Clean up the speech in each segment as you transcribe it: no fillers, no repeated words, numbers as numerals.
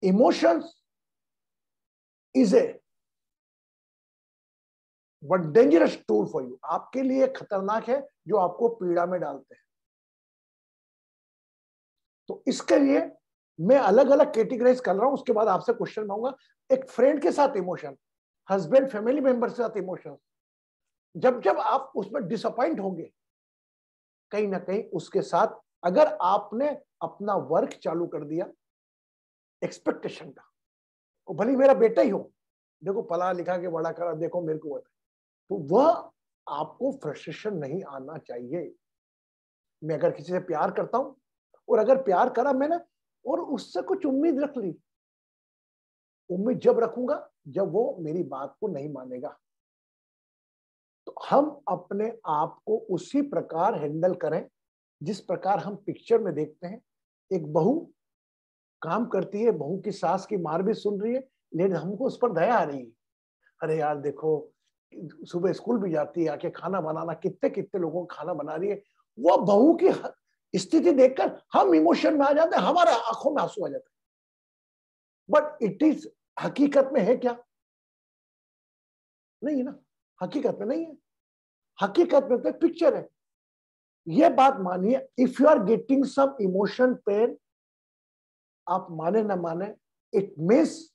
Emotions is a but dangerous tool for you, आपके लिए खतरनाक है, जो आपको पीड़ा में डालते हैं। तो इसके लिए मैं अलग अलग कैटेगराइज कर रहा हूं, उसके बाद आपसे क्वेश्चन मांगूंगा। एक फ्रेंड के साथ इमोशन, हस्बैंड फैमिली मेंबर के साथ इमोशन, जब जब आप उसमें डिसअपॉइंट होंगे कहीं ना कहीं उसके साथ, अगर आपने अपना वर्क चालू कर दिया एक्सपेक्टेशन का, वो भले मेरा बेटा ही हो, देखो पढ़ा लिखा के बड़ा करा, देखो मेरे को बता, तो वह आपको फ्रस्ट्रेशन नहीं आना चाहिए। मैं अगर किसी से प्यार करता हूं और अगर प्यार करा मैंने और उससे कुछ उम्मीद रख ली, उम्मीद जब रखूंगा जब वो मेरी बात को नहीं मानेगा, तो हम अपने आप को उसी प्रकार हैंडल करें जिस प्रकार हम पिक्चर में देखते हैं। एक बहू काम करती है, बहू की सास की मार भी सुन रही है, लेकिन हमको उस पर दया आ रही है। अरे यार देखो, सुबह स्कूल भी जाती है, आके खाना बनाना, कितने कितने लोगों को खाना बना रही है। वो बहू की स्थिति देखकर हम इमोशन में आ जाते हैं, हमारे आंखों में आंसू आ जाते हैं। बट इट इज हकीकत में है क्या? नहीं है ना, हकीकत में नहीं है। हकीकत में तो पिक्चर है। ये बात मानिए, if you are getting some emotion pain, आप माने ना माने, इट मीन्स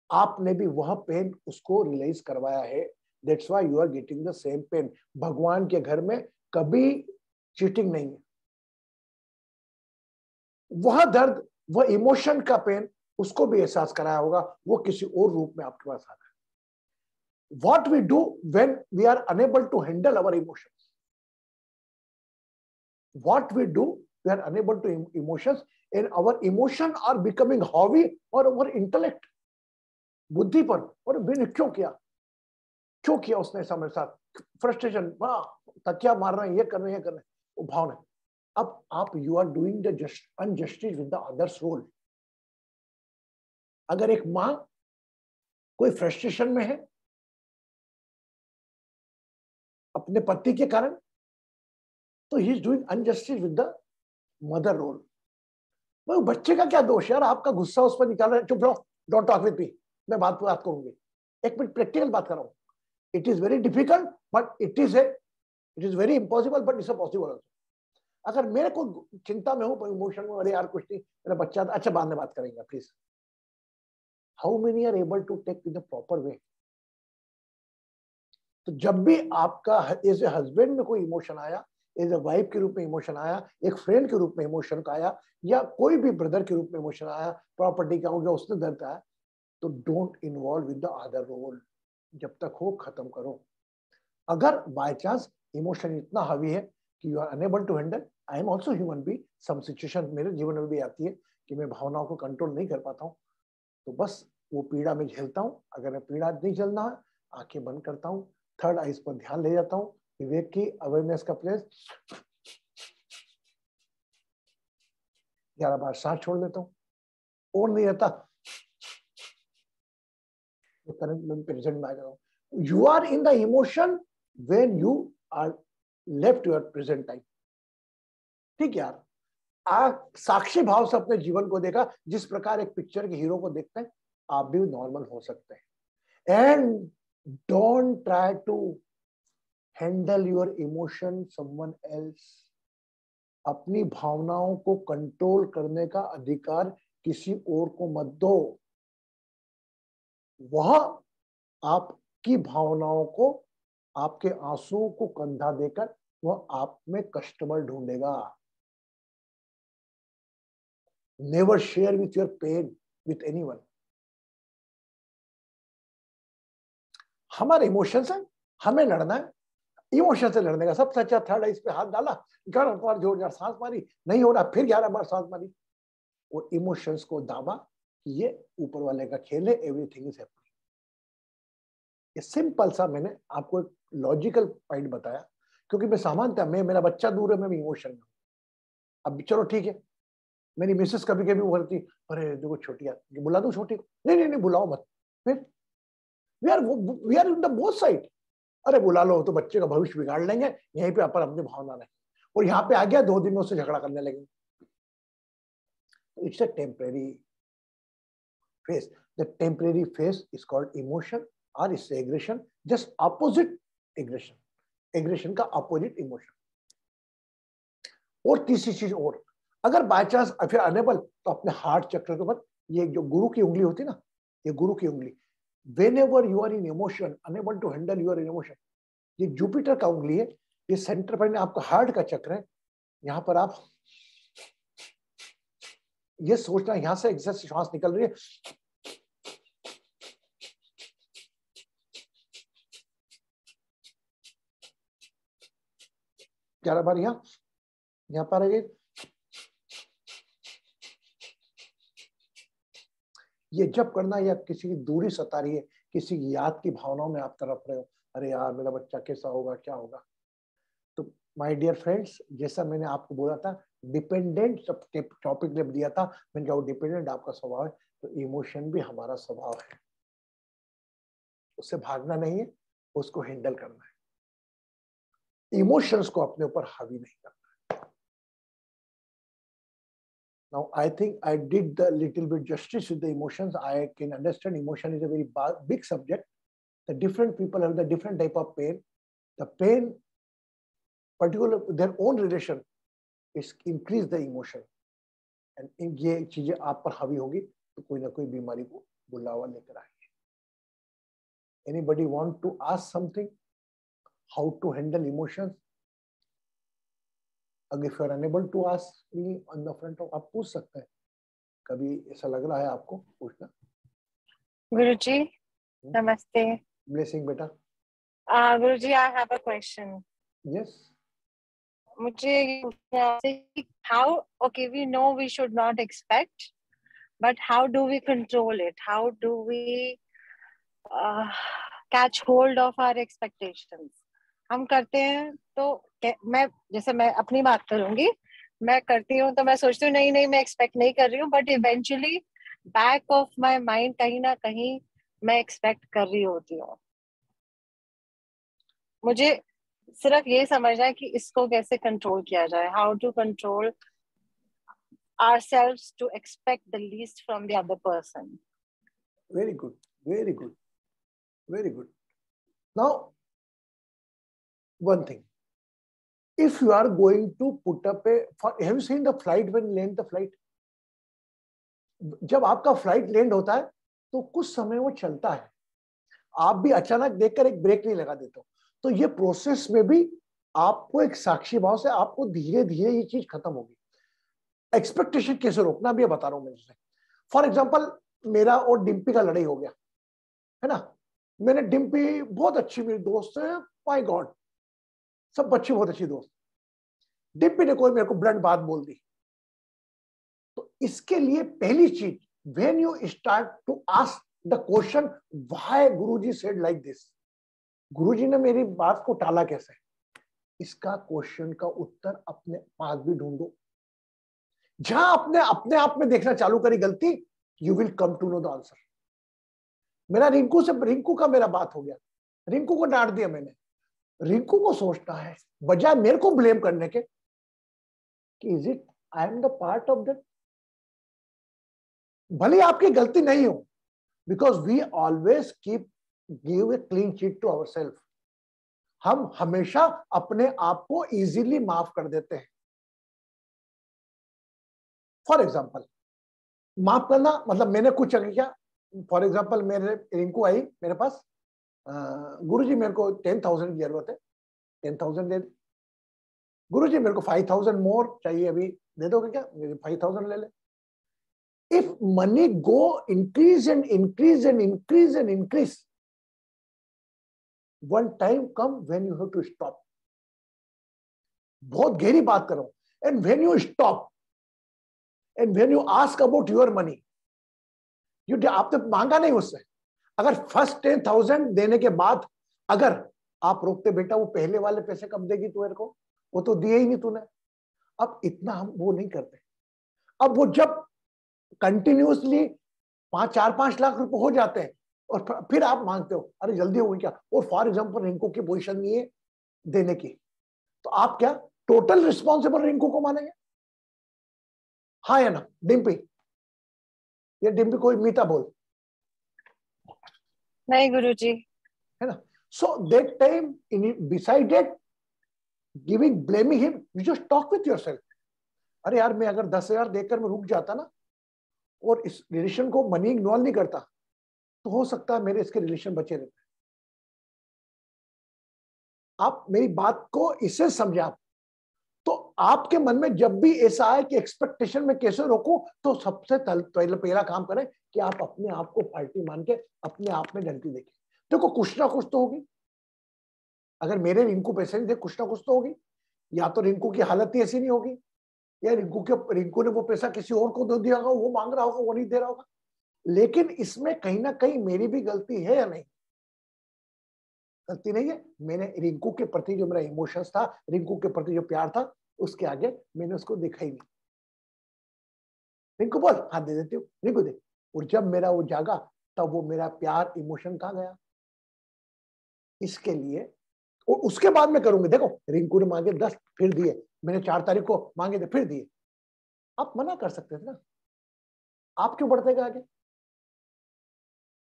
आपने भी वह पेन उसको रिलीज करवाया है। That's why you are getting the same pain. भगवान के घर में कभी चीटिंग नहीं है। वह दर्द, वह इमोशन का पेन उसको भी एहसास कराया होगा, वो किसी और रूप में आपके पास आ रहा है। What we do when we are unable to handle our emotions, what we do, we are unable to emotions and our emotion are becoming हावी और ओवर इंटेलेक्ट, बुद्धि पर। और मैंने क्यों किया उसने ऐसा मेरे साथ, फ्रस्ट्रेशन, तकिया मार रहे हैं, ये कर रहे हैं, वो भावना। अब आप you are doing the injustice with the others role. अगर एक मां कोई फ्रस्ट्रेशन में है अपने पति के कारण, तो ही is doing injustice with the mother role. भाई बच्चे का क्या दोष यार, आपका गुस्सा उस पर निकाल रहे हैं, चुप रहो, डोंट टॉक विद मी, मैं बात करूंगी। एक मिनट प्रैक्टिकल बात कर रहा हूं। It is very difficult but it is very impossible but it's possible. अगर मेरे को चिंता में हूं, इमोशन में, अरे यार कुछ नहीं, मेरा बच्चा, अच्छा बाद में बात करेंगे please. How many are able to take in the proper way? तो जब भी आपका एज ए हस्बैंड में कोई इमोशन आया, एज ए वाइफ के रूप में इमोशन आया, एक फ्रेंड के रूप में इमोशन आया, या कोई भी ब्रदर के रूप में इमोशन आया, प्रॉपर्टी का हो गया, उसने दर्द आया, तो don't involve with the other role. जब तक हो खत्म करो। अगर बाय चांस इमोशन इतना हावी है कि you are unable to handle, I am also human being, some situation मेरे जीवन में भी आती है कि मैं भावनाओं को कंट्रोल नहीं कर पाता हूँ, तो बस वो पीड़ा में झेलता हूँ। अगर मैं पीड़ा नहीं झेलना है, आंखें बंद करता हूँ, थर्ड आइज पर ध्यान ले जाता हूँ, विवेक की अवेयरनेस का प्लेस, 11 बार सांस छोड़ देता हूँ, और नहीं रहता तो करंट में प्रेजेंट में आ जाता हूँ। You are in the emotion when you are left your present time. ठीक यार, आप साक्षी भाव से अपने जीवन को देखा, जिस प्रकार एक पिक्चर के हीरो को देखते हैं, आप भी नॉर्मल हो सकते हैं। And don't try to handle your emotion someone else. अपनी भावनाओं को कंट्रोल करने का अधिकार किसी और को मत दो। वह आपकी भावनाओं को, आपके आंसुओं को कंधा देकर वह आप में कस्टमर ढूंढेगा। Never share with your pain with anyone. हमारे इमोशंस है, हमें लड़ना है, इमोशन से लड़ने का सबसे अच्छा थर्ड है, इस पे हाथ डाला, 11 बार जोर सांस मारी, नहीं हो रहा, फिर 11 बार सांस मारी, और इमोशंस को दाबा कि ये ऊपर वाले का खेल है, एवरीथिंग इज हैपनिंग। ये सिंपल सा मैंने आपको एक लॉजिकल पॉइंट बताया, क्योंकि मैं सामान्यतः मेरा बच्चा दूर है, मैं इमोशन में। अब चलो ठीक है, मेरी मिसेस कभी कभी बोलती, अरे देखो छोटी यार, बुला दो छोटी को, नहीं बुलाओ मत। फिर we are in the both side. अरे बुला लो तो बच्चे का भविष्य बिगाड़ लेंगे, यहीं पे अपन अपनी भावना नहीं, और यहाँ पे आ गया 2 दिन में उससे झगड़ा करने लगेंगे। It's a temporary phase. The temporary phase is called emotion or is aggression. Just opposite aggression. Aggression का opposite emotion. और तीसरी चीज और, अगर बाय चांस फिर अनेबल, तो अपने हार्ट चक्र के ऊपर ये जो गुरु की उंगली होती ना, ये गुरु की उंगली, whenever you are in emotion, unable to handle your emotion, ये जुपिटर का उंगली है, ये सेंटर पर आपका हार्ट का चक्र है. यहाँ पर आप ये सोचना, यहां से एक श्वास निकल रही है, 11 बार यहाँ पर आगे, ये जब करना, या किसी की दूरी सता रही है, किसी की याद की भावनाओं में आप तरफ रहे हो, अरे यार मेरा बच्चा कैसा होगा, क्या होगा. तो माय डियर फ्रेंड्स, जैसा मैंने आपको बोला था, डिपेंडेंट टॉपिक जब दिया था, मैंने कहा वो डिपेंडेंट आपका स्वभाव है, तो इमोशन भी हमारा स्वभाव है, उससे भागना नहीं है, उसको हैंडल करना है. इमोशंस को अपने ऊपर हावी नहीं करना. Now I think I did the little bit justice with the emotions. I can understand emotion is a very big subject. The different people have the different type of pain. The pain, particular their own relation, is increase the emotion. And in ये चीजें आप पर हावी होगी तो कोई ना कोई बीमारी को बुलावा लेकर आएगी. Anybody want to ask something? How to handle emotions? अगर if you are unable to ask me on the front of, आप पूछ सकते हैं. कभी ऐसा लग रहा है आपको पूछना? गुरुजी नमस्ते. Blessing बेटा. गुरुजी I have a question. Yes. मुझे how, okay, we know we should not expect, but how do we control it? How do we catch hold of our expectations? हम करते हैं तो मैं, जैसे मैं अपनी बात करूंगी, मैं करती हूँ तो मैं सोचती हूँ नहीं मैं एक्सपेक्ट नहीं कर रही हूँ, but eventually back of my mind कहीं ना कहीं मैं एक्सपेक्ट कर रही होती हूँ. मुझे सिर्फ ये समझना है कि इसको कैसे कंट्रोल किया जाए. How to control ourselves to expect the least from the other person. Very good, very good, very good. Now, one thing, if you are going to put up have you seen the flight when land the flight? जब आपका flight land होता है तो कुछ समय वो चलता है, आप भी अचानक देखकर एक ब्रेक नहीं लगा देते हो. तो ये प्रोसेस में भी आपको एक साक्षी भाव से आपको धीरे धीरे ये चीज खत्म होगी. एक्सपेक्टेशन कैसे रोकना भी बता रहा हूं मैं तुझे. फॉर एग्जाम्पल, मेरा और डिम्पी का लड़ाई हो गया है ना. मैंने डिम्पी बहुत अच्छी मेरी दोस्त है, माय गॉड, सब बच्चे बहुत अच्छी दोस्त. डिम्पी ने कोई मेरे को ब्लंट बात बोल दी. तो इसके लिए पहली चीज, when you start to ask the question why Guruji said like this, Guruji ने मेरी बात को टाला कैसे, इसका क्वेश्चन का उत्तर अपने पास भी ढूंढो. जहां आपने अपने आप में देखना चालू करी गलती, you will come to know the answer. मेरा रिंकू का मेरा बात हो गया, रिंकू को डांट दिया मैंने. रिंकू को सोचना है बजाय मेरे को ब्लेम करने के कि is it I am the part of that. भले आपकी गलती नहीं हो, because we always keep give a clean sheet to ourselves. हम हमेशा अपने आप को इजीली माफ कर देते हैं. फॉर एग्जाम्पल, माफ करना मतलब मैंने कुछ किया. फॉर एग्जाम्पल, मेरे रिंकू आई मेरे पास, गुरुजी मेरे को 10,000 की जरूरत है, 10,000 दे दे. गुरुजी मेरे को 5,000 मोर चाहिए, अभी दे दोगे क्या? 5,000 ले ले. If money go increase and increase and increase and increase, one time come when you have to stop. बहुत गहरी बात करो. And when you stop and when you ask about your money, आपने मांगा नहीं उससे. अगर फर्स्ट 10,000 देने के बाद अगर आप रोकते, बेटा वो पहले वाले पैसे कब देगी तू मेरे को, वो तो दिए ही नहीं तूने. अब इतना हम वो नहीं करते. अब वो जब कंटिन्यूसली 4-5 लाख रुपए हो जाते हैं और फिर आप मांगते हो, अरे जल्दी हो गई क्या. और फॉर एग्जाम्पल रिंकू की पोजीशन नहीं है देने की, तो आप क्या टोटल रिस्पॉन्सिबल रिंकू को मानेंगे? हाँ या ना डिम्पी? ये डिम्पी कोई मीठा बोल. नहीं गुरुजी। है ना? So that time beside that giving blaming him, you just talk with yourself, अरे यार मैं अगर 10,000 देकर मैं रुक जाता ना और इस रिलेशन को मनी इग्नोर नहीं करता तो हो सकता है मेरे इसके रिलेशन बचे रहते। आप मेरी बात को इससे समझे आप, तो आपके मन में जब भी ऐसा आए कि एक्सपेक्टेशन में कैसे रोकूं, तो सबसे पहला काम करें कि आप अपने आप को पार्टी मान के अपने आप में गलती देखें। देखो कुछ ना कुछ तो होगी, अगर मेरे रिंकू पैसे नहीं दे कुछ ना कुछ तो होगी, या तो रिंकू की हालत ही ऐसी नहीं होगी, या रिंकू ने वो पैसा किसी और को दे दिया होगा, वो मांग रहा होगा, वो नहीं दे रहा होगा। लेकिन इसमें कहीं ना कहीं मेरी भी गलती है या नहीं? गलती नहीं है। मैंने रिंकू के प्रति जो मेरा इमोशंस था, रिंकू के प्रति जो प्यार था, उसके आगे मैंने उसको देखा ही नहीं। रिंकू बोल, हाथ दे देती हूँ, रिंकू दे। और जब मेरा वो जागा तब वो मेरा प्यार इमोशन कहाँ गया? इसके लिए और उसके बाद में करूंगी। देखो रिंकू ने मांगे 10 फिर दिए, मैंने 4 तारीख को मांगे थे फिर दिए, आप मना कर सकते थे ना, आप क्यों बढ़ते गए आगे?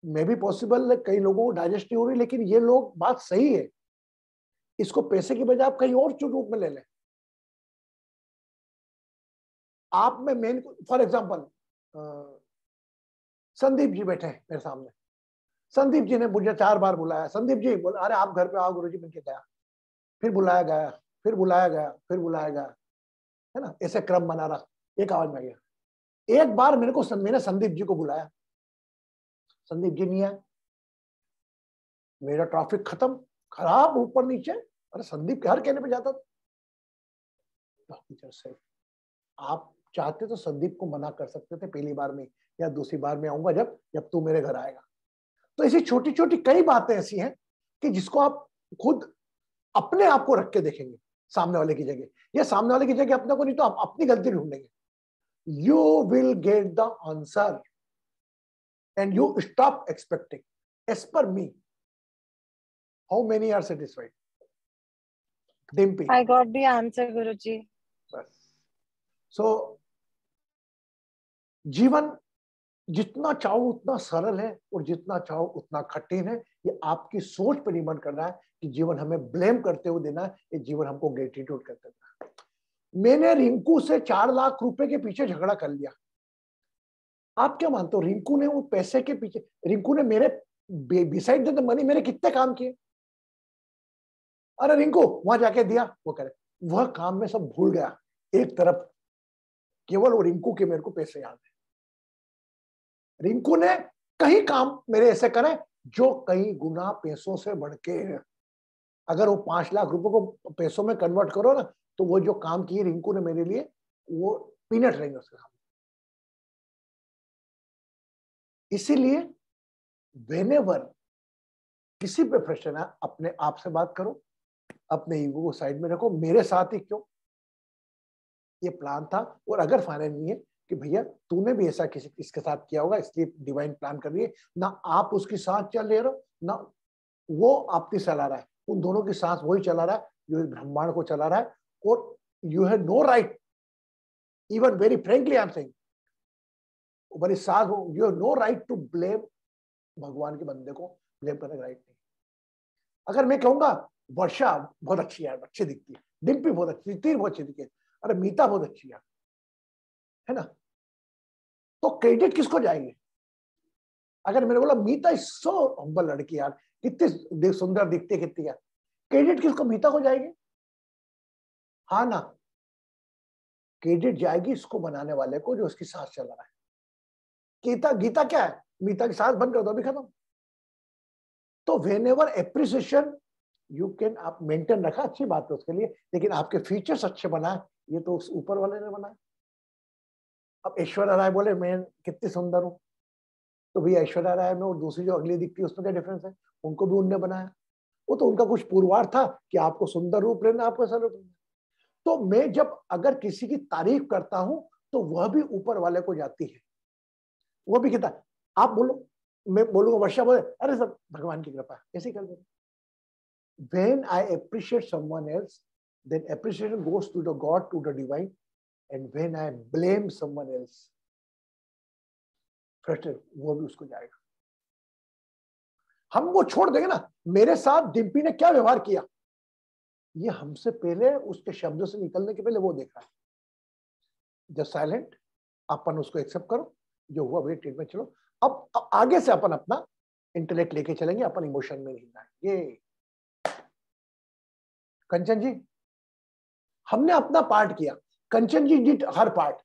मे भी पॉसिबल कई लोगों को डाइजेस्ट नहीं हो रही, लेकिन ये लोग बात सही है, इसको पैसे की बजाय आप कहीं और रूप में ले लें। आप में main, for example Sandeep ji बैठे हैं मेरे सामने, संदीप जी ने मुझे 4 बार बुलाया, संदीप जी बोला अरे आप घर पे आओ गुरुजी, मिलके गया, फिर बुलाया गया, फिर बुलाया गया, फिर बुलाया गया, है ना, ऐसे क्रम बना रहा, एक आवाज में गया। एक बार मैंने संदीप जी को बुलाया, संदीप जी नहीं आए, मेरा ट्रैफिक खत्म, खराब ऊपर नीचे, अरे संदीप के हर कहने पे जाता था। से आप चाहते तो संदीप को मना कर सकते थे पहली बार में, या दूसरी बार में आऊंगा जब जब तू मेरे घर आएगा। तो ऐसी छोटी छोटी कई बातें ऐसी हैं कि जिसको आप खुद अपने आप को रख के देखेंगे सामने वाले की जगह, या सामने वाले की जगह अपने को नहीं तो आप अपनी गलती ढूंढेंगे, you will get the answer and you stop expecting. As per me, how many are satisfied? Dimpy, I got the answer Guruji. बस। सो जीवन जितना चाहो उतना सरल है और जितना चाहो उतना कठिन है। ये आपकी सोच पर निर्भर कर रहा है कि जीवन हमें ब्लेम करते हुए देना है, ये जीवन हमको ग्रेटिट्यूड करते देना है। मैंने रिंकू से 4 लाख रुपए के पीछे झगड़ा कर लिया, आप क्या मानते हो रिंकू ने वो पैसे के पीछे, रिंकू ने मेरे बिसाइड द मनी मेरे कितने काम किए? अरे रिंकू वहां जाके दिया, वो करे, वह काम में सब भूल गया एक तरफ, केवल वो रिंकू के मेरे को पैसे याद है। रिंकू ने कई काम मेरे ऐसे करे जो कई गुना पैसों से बढ़ के, अगर वो 5 लाख रुपए को पैसों में कन्वर्ट करो ना, तो वो जो काम किए रिंकू ने मेरे लिए, वो पीनट रहेंगे उसके सामने। इसीलिए व्हेनेवर किसी पे प्रेशर है, अपने आप से बात करो, अपने ईगो को साइड में रखो, मेरे साथ ही क्यों, ये प्लान था। और अगर फाइनल नहीं है कि भैया तूने भी ऐसा किसी इसके साथ किया होगा, इसलिए डिवाइन प्लान कर रही है ना, आप उसकी सांस चल रहे हो ना वो आपकी चला रहा है, उन दोनों की सांस वही चला रहा है जो इस ब्रह्मांड को चला रहा है। और you have no right, even very frankly I am saying, बड़ी सांस, you have no right to blame भगवान के बंदे को ब्लेम करने का राइट नहीं। अगर मैं कहूंगा वर्षा बहुत अच्छी है, अच्छी दिखती है, डिम्पी बहुत अच्छी, तीर बहुत अच्छी दिखती है, अरे मीता बहुत अच्छी है ना, तो क्रेडिट किसको जाएगी? अगर मैंने बोला मीता इज सो हम्बल लड़की यार, कितनी सुंदर दिखती है, कितनी है, क्रेडिट किसको? मीता को जाएगी? हाँ ना, क्रेडिट जाएगी इसको बनाने वाले को जो उसकी सांस चला रहा है। गीता गीता क्या है? मीता की सांस बंद कर दो अभी खत्म। तो when ever appreciation you can, आप मेंटेन रखा, अच्छी बात है उसके लिए, लेकिन आपके फीचर्स अच्छे बनाए, ये तो उस ऊपर वाले ने बनाए। अब ऐश्वर्या राय बोले मैं कितनी सुंदर हूं, तो भैया ऐश्वर्या राय में और दूसरी जो अगली दिखती है उसमें क्या डिफरेंस है? उनको भी उनने बनाया, वो तो उनका कुछ पूर्वार्थ था कि आपको सुंदर रूप लेना, आपको ऐसा रूप लेना। तो मैं जब अगर किसी की तारीफ करता हूं तो वह भी ऊपर वाले को जाती है, वो भी कहता है, आप बोलो, मैं बोलूंगा वर्षा बोले अरे सब भगवान की कृपा, ऐसे ही कर दो। When I appreciate someone else, then appreciation goes to the God, to the divine. And when I blame someone else, फिर वो भी उसको जाएगा। हम वो छोड़ देंगे ना। मेरे साथ डिम्पी ने क्या व्यवहार किया, ये हमसे पहले, उसके शब्दों से निकलने के पहले वो देखा है। जब साइलेंट, अपन उसको एक्सेप्ट करो, जो हुआ वही ट्रीटमेंट चलो। अब आगे से अपन अपना इंटेलेक्ट लेके चलेंगे, अपन इमोशन में नहीं जाएंगे। कंचन जी, हमने अपना पार्ट किया, कंचन जी डिड हर पार्ट,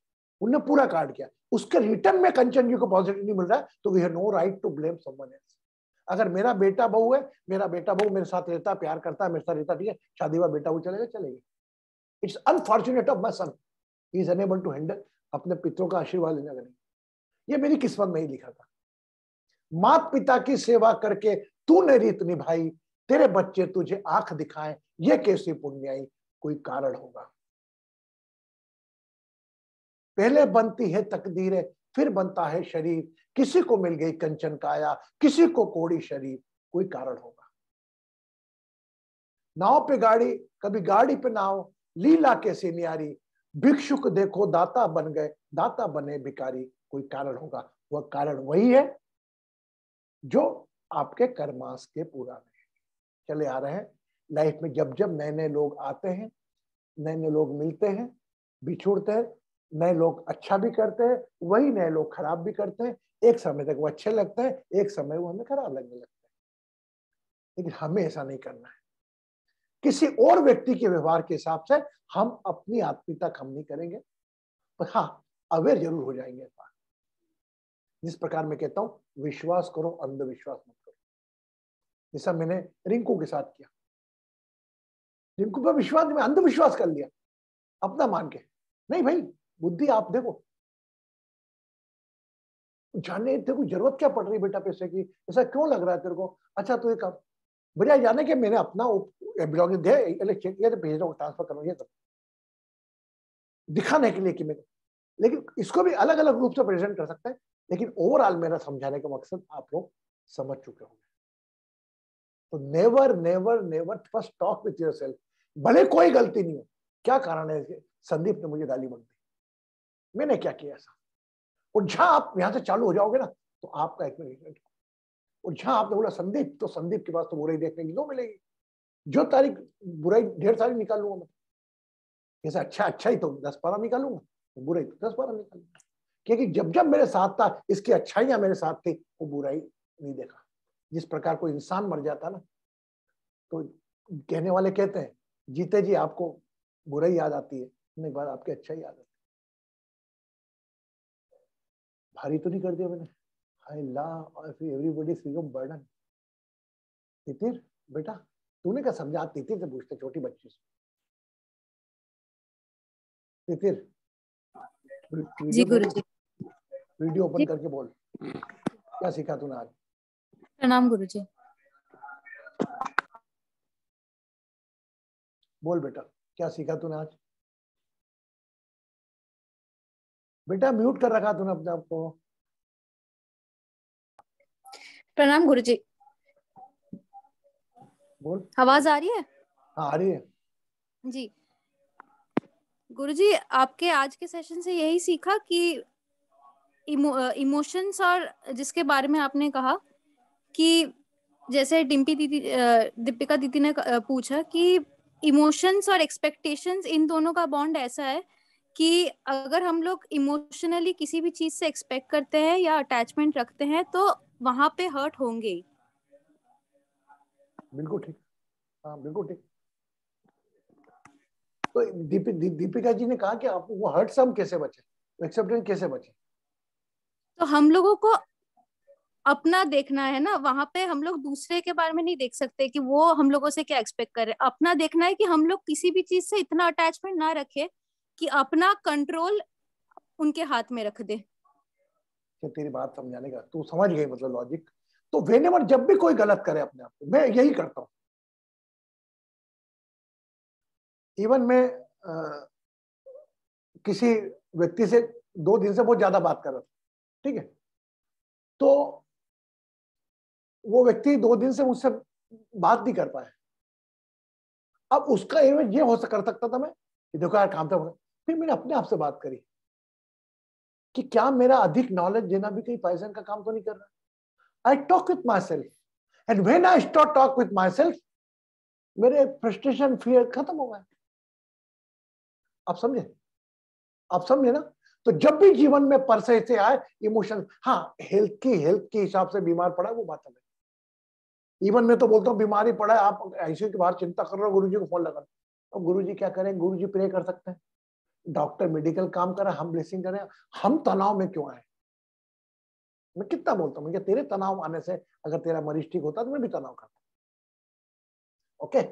उन्होंने पूरा कार्ड किया। उसके रिटर्न में कंचन जी को पॉजिटिव नहीं मिल रहा है, तो we have no right to blame someone else. अगर मेरा बेटा बहू है, मेरा बेटा बहू मेरे साथ रहता, प्यार करता है, मेरे साथ रहता, ठीक है, शादी हुआ बेटा वो चलेगा, चलेगी। It's unfortunate of my son, he is unable to handle अपने पितरों का आशीर्वाद लेने का नहीं। ये मेरी किस्मत में ही लिखा था। माता पिता की सेवा करके तूने रीत निभाई, तेरे बच्चे तुझे आंख दिखाएं, ये कैसी पुण्याई, कोई कारण होगा। पहले बनती है तकदीरें, फिर बनता है शरीर, किसी को मिल गई कंचन काया, किसी को कोड़ी शरीर, कोई कारण होगा। नाव पे गाड़ी, कभी गाड़ी पे नाव, लीला कैसी न्यारी, भिक्षुक देखो दाता बन गए, दाता बने भिखारी, कोई कारण होगा। वह कारण वही है जो आपके कर्मास के पूरा में चले आ रहे हैं। लाइफ में जब जब नए नए लोग आते हैं, नए नए लोग मिलते हैं, बिछुड़ते हैं, नए लोग अच्छा भी करते हैं, वही नए लोग खराब भी करते हैं। एक समय तक वो अच्छे लगते हैं, एक समय वो हमें खराब लगने लगते हैं। लेकिन हमें ऐसा नहीं करना है। किसी और व्यक्ति के व्यवहार के हिसाब से हम अपनी आत्मीयता कम नहीं करेंगे, पर हाँ अवेयर जरूर हो जाएंगे। जिस प्रकार मैं कहता हूं, विश्वास करो, अंधविश्वास मत करो। जैसा मैंने रिंकू के साथ किया, रिंकू पर विश्वास, में अंधविश्वास कर लिया अपना मान के। नहीं भाई, बुद्धि आप देखो, जानने तेरे को जरूरत क्या पड़ रही बेटा पैसे की, ऐसा क्यों लग रहा है तेरे को, अच्छा तो एक बजाय जाने के मैंने अपना बिलोंगिंग दे भेज रहा हूँ, ट्रांसफर करो, ये सब दिखाने के लिए कि मैं, लेकिन इसको भी अलग अलग रूप से प्रेजेंट कर सकते हैं। लेकिन ओवरऑल मेरा समझाने का मकसद आप लोग समझ चुके होंगे। तो never never never first talk with yourself, भले कोई गलती नहीं हो। क्या कारण है इसके, संदीप ने मुझे गाली बक दी, मैंने क्या किया ऐसा। और जहां आप यहां से चालू हो जाओगे ना, तो आपका एक मिनट, और जहां आपने बोला संदीप, तो संदीप के पास तो बुराई देखने की दो मिलेगी। जो तारीख बुराई ढेर सारी निकाल लूंगा मैं, जैसे अच्छा ही तो 10-12 निकालूंगा, तो बुराई तो 10-12 निकालूंगा। क्योंकि जब जब मेरे साथ था, इसकी अच्छाइयां मेरे साथ थी, वो बुराई नहीं देखा। जिस प्रकार कोई इंसान मर जाता ना, तो कहने वाले कहते हैं जीते जी आपको बुराई याद आती है, नहीं बात आपके अच्छा ही याद आती है। भारी तो नहीं कर दिया मैंने, हाय अल्लाह, एवरीबॉडी फ्रीडम बर्डन। तितिर बेटा, तूने क्या समझा, तितिर से पूछते, छोटी बच्ची से। तितिर, जी गुरुजी। वीडियो ओपन करके बोल, क्या सीखा तूने आज। प्रणाम गुरुजी। बोल बेटा, क्या सीखा तूने आज। बेटा म्यूट कर रखा तूने अपने आप को। प्रणाम गुरुजी। बोल, आवाज आ रही है। हाँ आ रही है जी गुरुजी, आपके आज के सेशन से यही सीखा कि इमोशंस, और जिसके बारे में आपने कहा कि जैसे दीपिका दीदी ने पूछा कि इमोशंस और एक्सपेक्टेशंस, इन दोनों का बॉन्ड ऐसा है कि अगर हम लोग इमोशनली किसी भी चीज से एक्सपेक्ट करते हैं या अटैचमेंट रखते हैं, तो वहां पे हर्ट होंगे ही। बिल्कुल ठीक, हाँ बिल्कुल ठीक। तो दीपिका जी ने कहा कि आप वो हर्ट से हम कैसे बचे, एक्सेप्टेंस कैसे बचे। तो हम लोगों को अपना देखना है ना, वहां पे हम लोग दूसरे के बारे में नहीं देख सकते कि वो हम लोगों से क्या एक्सपेक्ट कर रहे हैं। अपना देखना है कि हम लोग किसी भी चीज से इतना अटैचमेंट ना रखे कि अपना कंट्रोल उनके हाथ में रख दे। तेरी बात समझाने का तू समझ गई, मतलब लॉजिक। तो व्हेनेवर जब भी कोई गलत करे अपने आप को, मैं यही करता हूँ। इवन मैं किसी व्यक्ति से 2 दिन से बहुत ज्यादा बात कर रहा था, ठीक है, तो वो व्यक्ति 2 दिन से मुझसे बात नहीं कर पाया। अब उसका इवन ये कर सकता था मैं कि देखो यार काम था, फिर मैंने अपने आप से बात करी कि क्या मेरा अधिक नॉलेज देना भी कहीं पैसे का काम तो नहीं कर रहा। I talk with my self, and when I start talk with my self, मेरे फ्रस्ट्रेशन फियर खत्म हो गए। आप समझे? आप समझे ना? तो जब भी जीवन में पर से आए इमोशन, हाँ हेल्थ के हिसाब से बीमार पड़ा वो बात है। इवन मैं तो बोलता हूँ बीमारी पड़ा है, आप आईसीयू के बाहर चिंता कर रहे हो, गुरुजी को फोन लगा, अब गुरुजी क्या करें? गुरुजी प्रे कर सकते हैं, डॉक्टर मेडिकल काम कर रहा है, हम ब्लेसिंग करें, हम तनाव में क्यों आए? मैं कितना बोलता हूँ, तेरे तनाव आने से अगर तेरा मरीज ठीक होता तो मैं भी तनाव करता। Okay,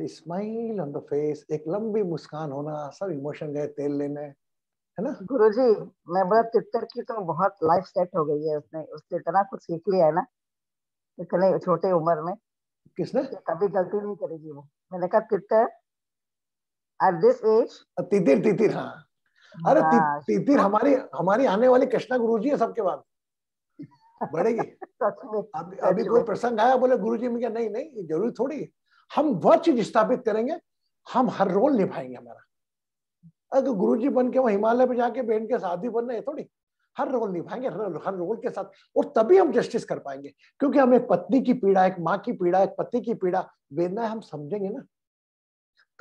smile on the face, एक लंबी मुस्कान होना, सब इमोशन गए तेल लेने, है ना? गुरुजी, मैं बोला तितर की तो बहुत लाइफ सेट हो गई है, उसने इतना कुछ सीख लिया है ना इतने छोटे उम्र में। किसने? कभी गलती नहीं करेगी वो। मैंने कहा तितर एट दिस एज, तितिर हाँ, अरे तितिर हमारी आने वाली कृष्णा गुरुजी है सबके बाद, बढ़ेगी। अभी कोई प्रसंग आया, बोले गुरुजी, में क्या नहीं नहीं जरूरी थोड़ी, हम वह चीज स्थापित करेंगे, हम हर रोल निभाएंगे हमारा। अगर गुरुजी बन के वो हिमालय पे जाके बहन के साथी बनना है थोड़ी, हर रोल निभाएंगे, हर रोल के साथ, और तभी हम जस्टिस कर पाएंगे। क्योंकि हम एक पत्नी की पीड़ा, एक माँ की पीड़ा, एक पति की पीड़ा वेदना हम समझेंगे ना,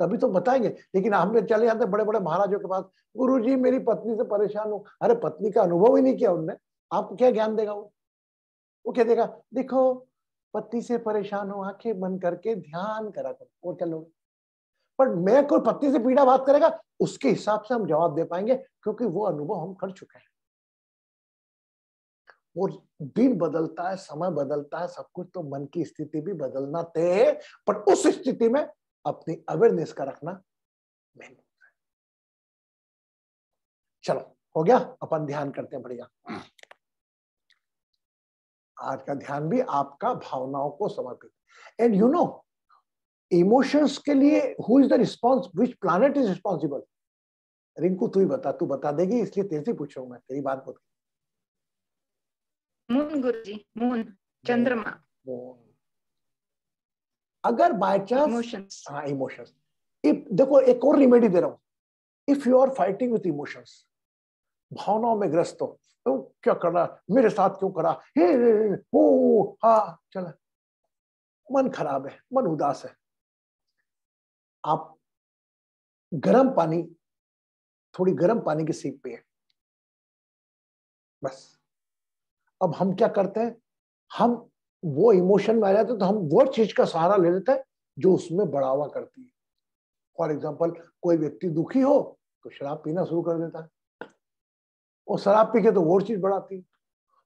तभी तो बताएंगे। लेकिन हम चले जाते बड़े बड़े महाराजों के पास, गुरुजी मेरी पत्नी से परेशान हूं। अरे पत्नी का अनुभव ही नहीं किया उनने, आपको क्या ज्ञान देगा वो क्या देगा? देखो पत्नी से परेशान हो, आंखें बंद करके ध्यान करा करो, और क्या लोग। पर मैं कोई पत्नी से पीड़ा बात करेगा, उसके हिसाब से हम जवाब दे पाएंगे, क्योंकि वो अनुभव हम कर चुके हैं। और दिन बदलता है, समय बदलता है, सब कुछ, तो मन की स्थिति भी बदलना तय, पर उस स्थिति में अपनी अवेयरनेस का रखना मेन। चलो हो गया, अपन ध्यान करते हैं। बढ़िया, आज का ध्यान भी आपका भावनाओं को समर्पित। एंड यू नो इमोशंस के लिए who is the response, which planet is responsible? Rinku तू ही बता, तू बता देगी इसलिए तेरे से पूछूंगा मैं, तेरी बात बता। मून गुरुजी, मून, चंद्रमा। अगर बाय चांस इमोशंस, हाँ इमोशंस, देखो एक और रिमेडी दे रहा हूं, if you are fighting with emotions, भावनाओं में ग्रस्त हो, तो क्या कर रहा, मेरे साथ क्यों करा, हे ओ हाँ चला, मन खराब है, मन उदास है, आप गर्म पानी, थोड़ी गर्म पानी की सीप पिए बस। अब हम क्या करते हैं, हम वो इमोशन में आ जाते हैं, तो हम वो चीज का सहारा ले लेते हैं जो उसमें बढ़ावा करती है। फॉर एग्जाम्पल, कोई व्यक्ति दुखी हो तो शराब पीना शुरू कर देता है, और शराब पी के तो वो चीज बढ़ाती है,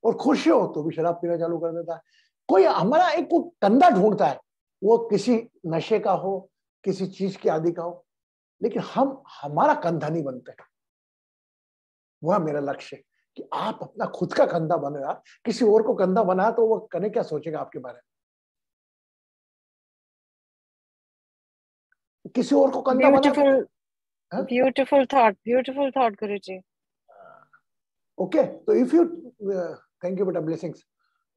और खुश हो तो भी शराब पीना चालू कर देता है। कोई हमारा एक कंधा ढूंढता है, वो किसी नशे का हो, किसी चीज के आदि का हो, लेकिन हम हमारा कंधा नहीं बनते। वह मेरा लक्ष्य है कि आप अपना खुद का कंधा बनो यार। किसी और को कंधा बना तो वो कने क्या सोचेगा आपके बारे में, किसी और को कंधा बना। ब्यूटीफुल थॉट गुरुजी। ओके, तो इफ यू, थैंक यू बेटा, ब्लेसिंग्स।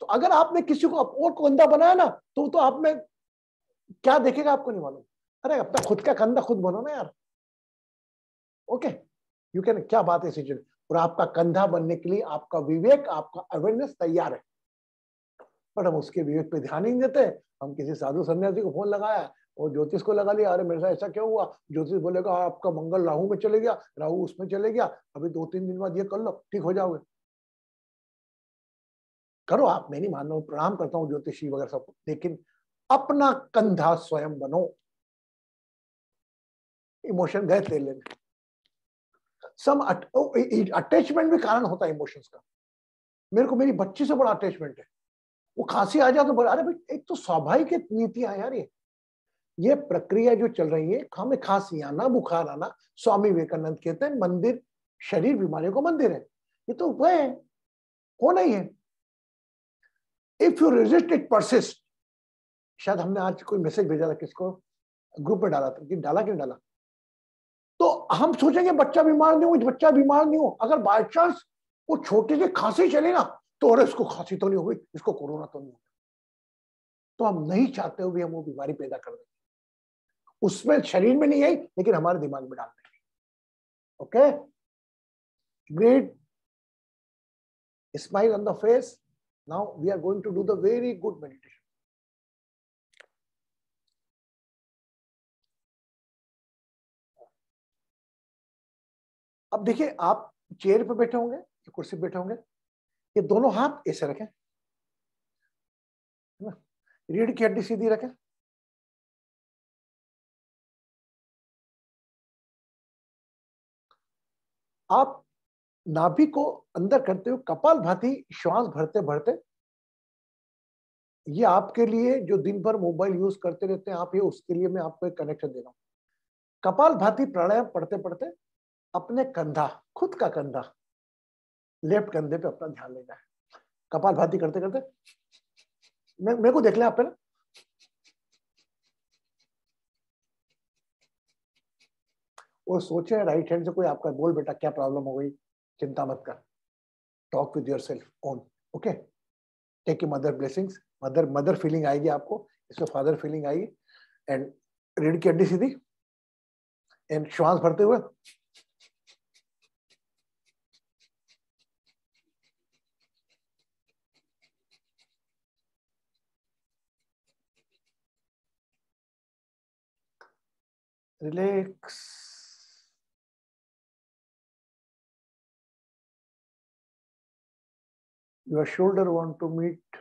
तो अगर आपने किसी को और को कंधा बनाया ना, तो आप में क्या देखेगा आपको नहीं मालूम। अरे अपना खुद का कंधा खुद बनो ना यार। ओके, यू कैन, क्या बात है सिचुएशन। और आपका कंधा बनने के लिए आपका विवेक, आपका अवेयरनेस तैयार है, पर हम उसके विवेक पे ध्यान ही नहीं देते। हम किसी साधु सन्यासी को फोन लगाया और ज्योतिष को लगा लिया, अरे मेरे साथ ऐसा क्यों हुआ, ज्योतिष बोलेगा आपका मंगल राहु में चले गया, राहु उसमें चले गया, अभी 2-3 दिन बाद ये कर लो, ठीक हो जाओगे। करो आप, मैं नहीं मान रहा हूँ, प्रणाम करता हूँ ज्योतिषी वगैरह सबको, लेकिन अपना कंधा स्वयं बनो। इमोशन गए तेल लेने, सम अटैचमेंट भी कारण होता है इमोशंस का। मेरे को मेरी बच्ची से बड़ा अटैचमेंट है, वो खांसी आ जाए तो बोला, अरे भाई एक तो स्वाभाविक नीतियां यार, ये प्रक्रिया जो चल रही है, हमें खांसी आना, बुखार आना, स्वामी विवेकानंद कहते हैं मंदिर, शरीर बीमारियों को मंदिर है, ये तो वह है, होना ही है। If you resist it persist. शायद हमने आज कोई मैसेज भेजा था, किसको ग्रुप में डाला था, कि डाला क्यों डाला, तो हम सोचेंगे बच्चा बीमार नहीं हो, बच्चा बीमार नहीं हो। अगर बाय चांस वो छोटी सी खांसी चले ना, तो अरे इसको खांसी तो नहीं हो गई, इसको कोरोना तो नहीं हो गया, तो हम नहीं चाहते हुए हम वो बीमारी पैदा कर देंगे। उसमें शरीर में नहीं आई, लेकिन हमारे दिमाग में डाल देंगे। Okay, great, smile on the face, Now we are going to do the very good meditation. अब देखिए, आप चेयर पे बैठे होंगे या कुर्सी पे बैठे होंगे, ये दोनों हाथ ऐसे रखें, रीढ़ की हड्डी सीधी रखें, आप नाभि को अंदर करते हुए कपालभाति श्वास भरते भरते, ये आपके लिए जो दिन भर मोबाइल यूज करते रहते हैं आप, ये उसके लिए मैं आपको एक कनेक्शन दे रहा हूं। कपालभाति प्राणायाम पढ़ते पढ़ते अपने कंधा, खुद का कंधा लेफ्ट कंधे पे अपना ध्यान लेना है। कपालभाति करते करते मेरे को देख लें आप पहले, और सोचे राइट हैंड से कोई आपका, बोल बेटा क्या प्रॉब्लम हो गई, चिंता मत कर, talk with your self own, okay, take you mother blessings, mother feeling आएगी आपको, इसमें फादर फीलिंग आएगी, एंड रीढ़ की हड्डी सीधी, एंड श्वास भरते हुए relax. Your shoulder want to meet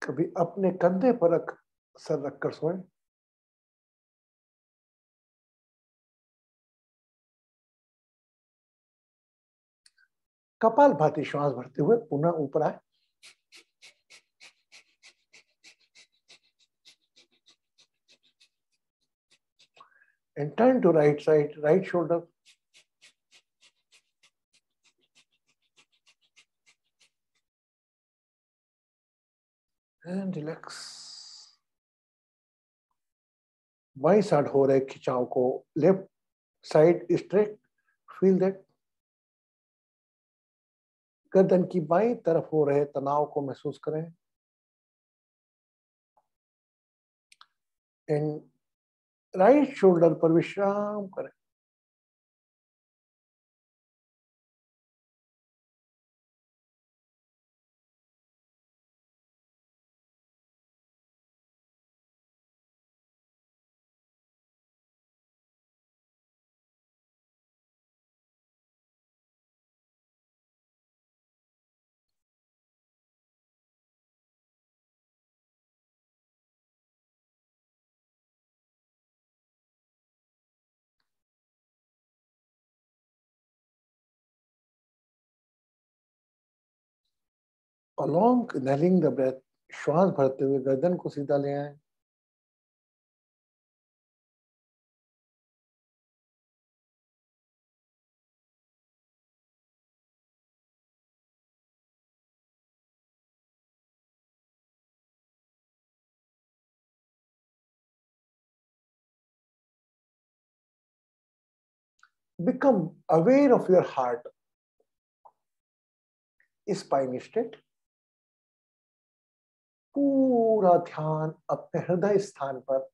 कभी अपने कंधे पर रख, सर रखकर सोए, कपालभाति श्वास भरते हुए पुनः ऊपर आए, and turn to right side, right shoulder, and relax। By side हो रहे खिंचाव को, left side straight, feel that. गर्दन की बाई तरफ हो रहे तनाव को महसूस करें, एंड राइट शोल्डर पर विश्राम करें। Along inhaling the breath, श्वास भरते हुए गर्दन को सीधा ले आए, become aware of your heart, spine straight, पूरा ध्यान अपने हृदय स्थान पर,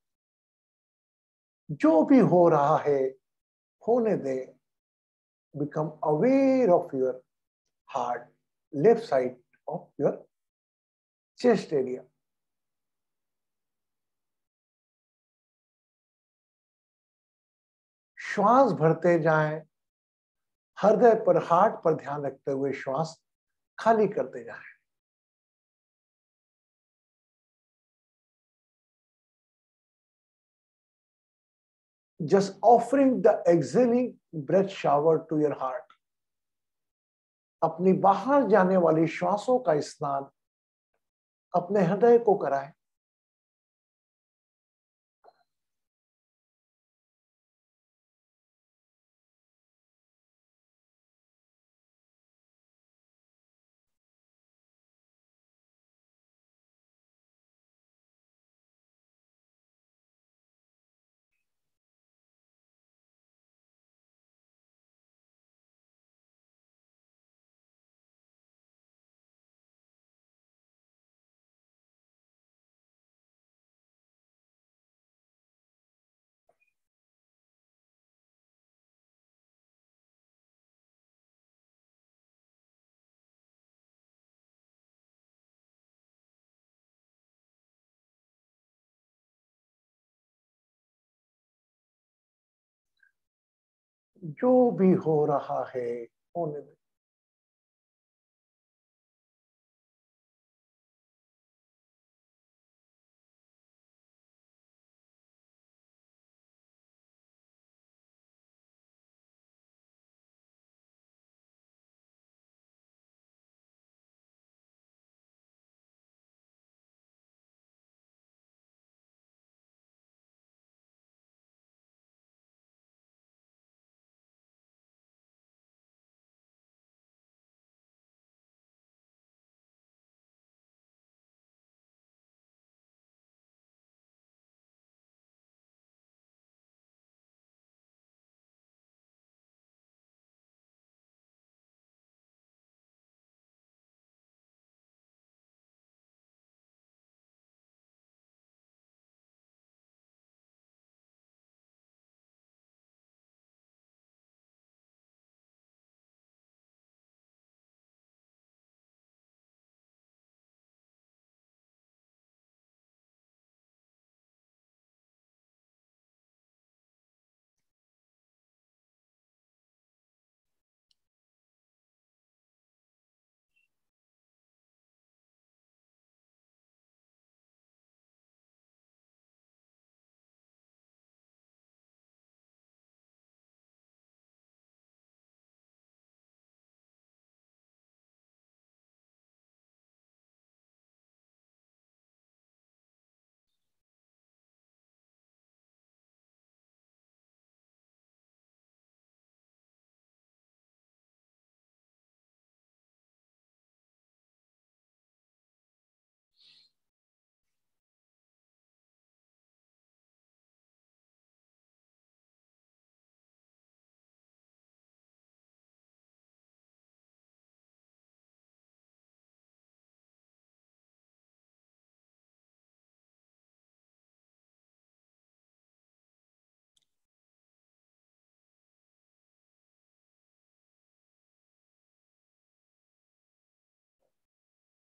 जो भी हो रहा है होने दे, become aware of your heart, left side of your chest area। श्वास भरते जाएं, हृदय पर, हार्ट पर ध्यान रखते हुए श्वास खाली करते जाएं। Just offering the exhaling breath shower to your heart, अपनी बाहर जाने वाली श्वासों का स्नान अपने हृदय को कराएं। जो भी हो रहा है होने दे।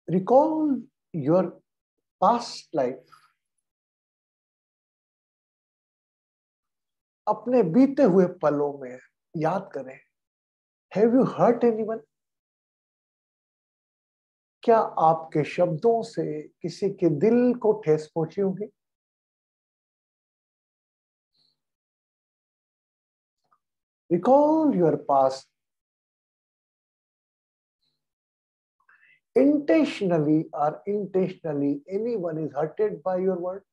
Recall your past life. अपने बीते हुए पलों में याद करें. Have you hurt anyone? क्या आपके शब्दों से किसी के दिल को ठेस पहुंची होगी? Recall your past. Intentionally or intentionally, anyone is hurted by your word?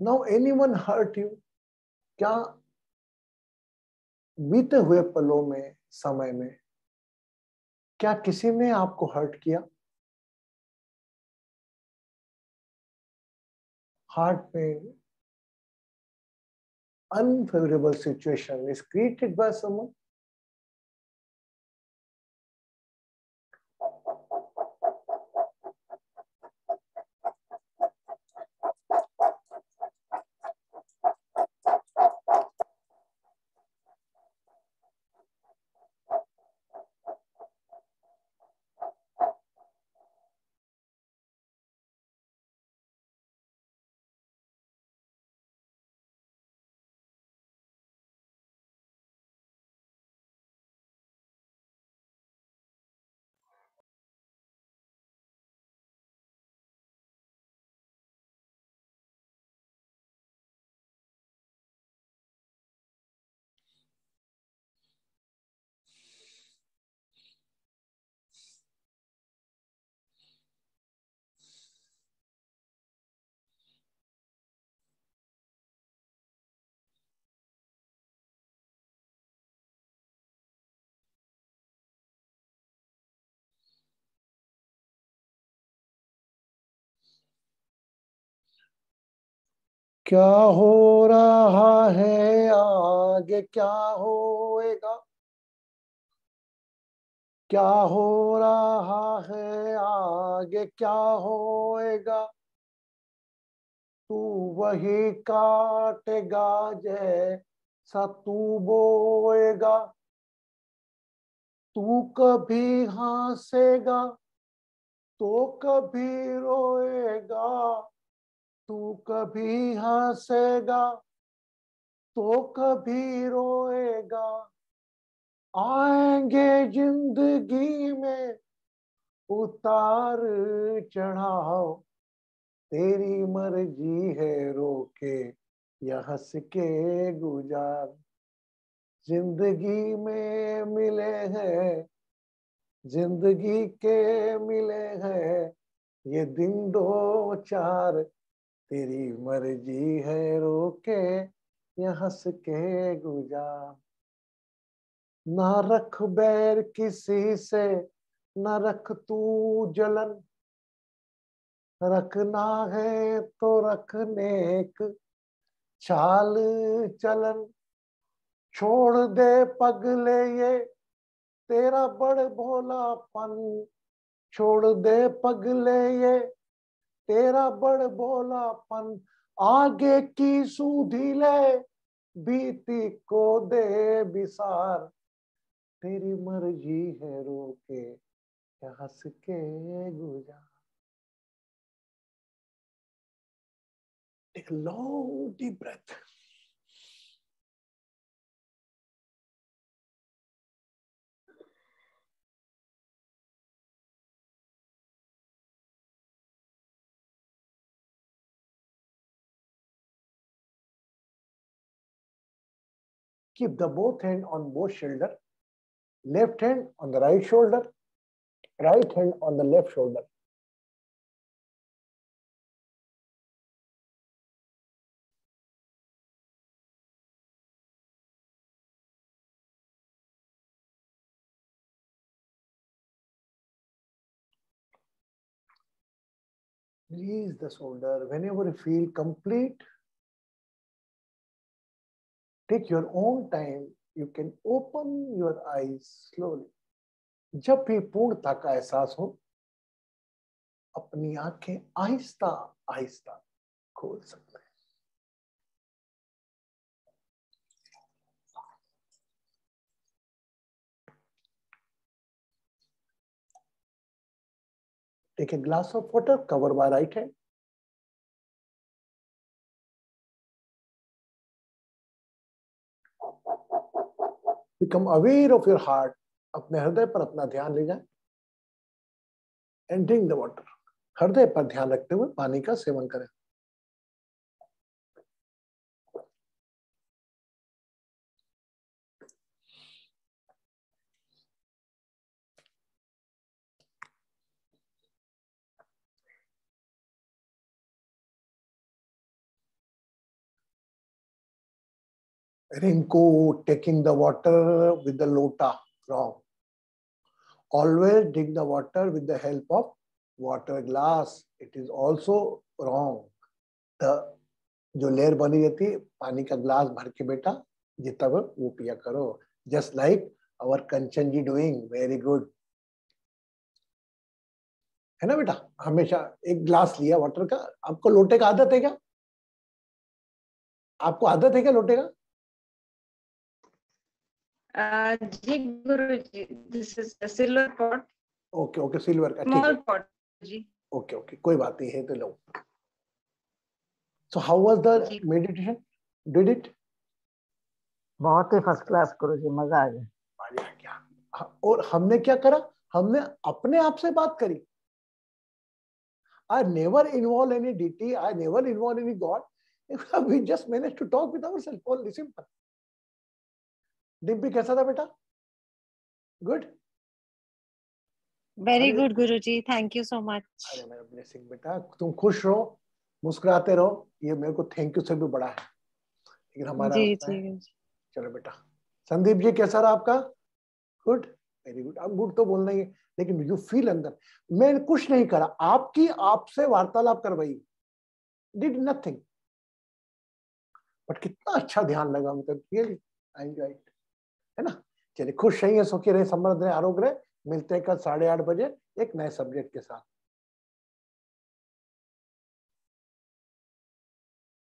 Now anyone hurt you? क्या बीते हुए पलों में, समय में, क्या किसी ने आपको हर्ट किया? Heart pain, unfavorable situation is created by someone. क्या हो रहा है आगे क्या होएगा, क्या हो रहा है आगे क्या होएगा, तू वही काटेगा जैसा तू बोएगा, तू कभी हंसेगा तो कभी रोएगा, तू कभी हंसेगा तो कभी रोएगा, आएंगे जिंदगी में उतार चढ़ाओ, तेरी मर्जी है रोके या हंस के गुजार, जिंदगी में मिले हैं, जिंदगी के मिले हैं ये दिन दो चार, तेरी मर्जी है रोके या हंस के गुजार, ना रख बैर किसी से, ना रख तू जलन, रखना है तो रख नेक चाल चलन, छोड़ दे पगले ये तेरा बड़ भोलापन, छोड़ दे पगले ये तेरा बड़ भोलापन, आगे की सूधी ले बीती को दे बिसार, तेरी मर्जी है रोके या हंस के गुजार। Take a long deep breath. Keep the both hand on both shoulder, left hand on the right shoulder, right hand on the left shoulder. Release the shoulder whenever you feel complete. Take your own time. You can open your eyes slowly. जब भी पूर्णता का एहसास हो, अपनी आंखें आहिस्ता आहिस्ता खोल सकते हैं। Take a glass of water, cover by right hand. Become aware of your heart. अपने हृदय पर अपना ध्यान ले जाए। And drink the water. हृदय पर ध्यान रखते हुए पानी का सेवन करें। Rinku taking the water with the lota, wrong. Always drink the water with the help of water glass. It is also wrong. The जो लेयर बनी रहती है पानी का ग्लास भर के बेटा जितना वो पिया करो। Just like our Kanchan ji doing, very good. है ना बेटा, हमेशा एक ग्लास लिया वाटर का। आपको लोटे का आदत है क्या? आपको आदत है क्या लोटे का? जी Guruji, this is a silver pot. Okay okay, silver का, स्मॉल पॉट जी। ओके ओके, कोई बात नहीं है तो लो। So how was the meditation? Did it? बहुत ही फर्स्ट क्लास गुरुजी, मजा आ गया। और हमने क्या करा? हमने अपने आप से बात करी। I never involve any deity. I never involve any God. We just managed to talk with ourselves. Only simple. Dimpy कैसा था बेटा? Good, very good Guruji, thank you so much. अरे मेरा ब्लेसिंग बेटा, तुम खुश रहो, मुस्कुराते रहो, ये मेरे को थैंक यू से भी बड़ा है। लेकिन हमारा जी जी। चलो बेटा। संदीप जी कैसा रहा आपका? Good, very good. अब गुड तो बोलना ही है, लेकिन यू फील अंदर। मैं कुछ नहीं करा, आपकी आपसे वार्तालाप करवाई, डिड नथिंग। बट कितना अच्छा ध्यान लगा हमको, रियली आई एंजॉय इट, है ना। चलिए खुश रहिए, सुखी रहे, समृद्ध रहे, आरोग्य रहे। मिलते हैं कल 8:30 बजे एक नए सब्जेक्ट के साथ।